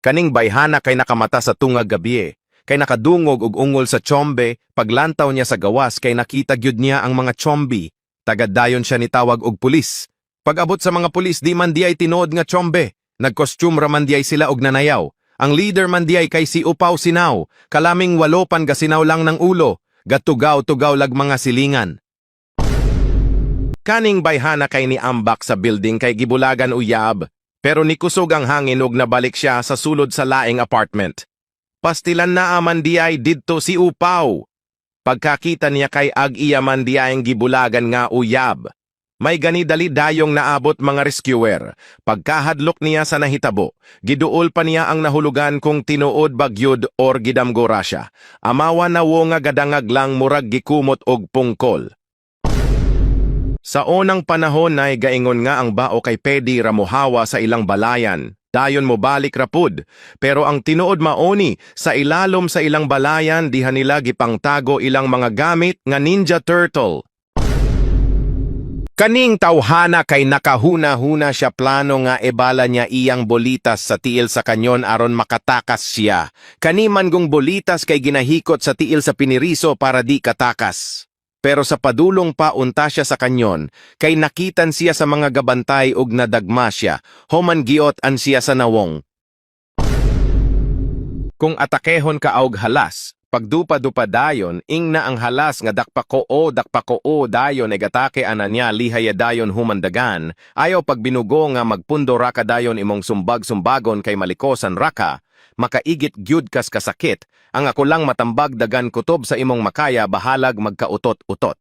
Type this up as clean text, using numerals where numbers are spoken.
Kaning bayhana kay nakamata sa tungag gabi, kay nakadungog og ungol sa tsyombe, paglantaw niya sa gawas kay nakita gyud niya ang mga tsyombi. Tagad-dayon siya nitawag og pulis. Pag-abot sa mga pulis, di man diay tinuod nga tsyombe. Nagkostyum raman diay sila og nanayaw. Ang leader man diay kay si Upaw Sinaw, kalaming 8 gasinaw lang ng ulo, gatugaw-tugaw lag mga silingan. Kaning bayhana kay ni ambak sa building kay gibulagan uyab, pero nikusog ang hangin ug nabalik siya sa sulod sa laing apartment. Pastilan na aman diay didto si Upaw. Pagkakita niya kay ag-iya man diay gibulagan nga uyab. May gani dali dayong naabot mga rescuer. Pagkahadlok niya sa nahitabo, giduol pa niya ang nahulugan kung tinuod bagyod or gidamgora siya. Amawa na wo nga gadangag lang murag gikumot og pungkol. Sa unang panahon ay gaingon nga ang bao kay pedi ramuhawa sa ilang balayan. Dayon mo balik rapud. Pero ang tinuod maoni, sa ilalom sa ilang balayan diha nila gipangtago ilang mga gamit nga Ninja Turtle. Kaning tawhana kay nakahuna-huna siya plano nga ebala niya iyang bolitas sa tiil sa kanyon aron makatakas siya. Kaniman gong bolitas kay ginahikot sa tiil sa piniriso para di katakas. Pero sa padulong pa unta siya sa kanyon, kay nakitan siya sa mga gabantay ug nadagma siya, human giot an siya sa nawong. Kung atakehon ka og halas, pagdupa-dupa dayon, ing na ang halas nga dakpako dayon ay gatake ananya lihaya dayon humandagan, ayaw pagbinugo nga magpundo raka dayon imong sumbag-sumbagon kay malikosan raka, makaigit gyud kas kasakit, ang ako lang matambag dagan kutob sa imong makaya bahalag magkautot-utot.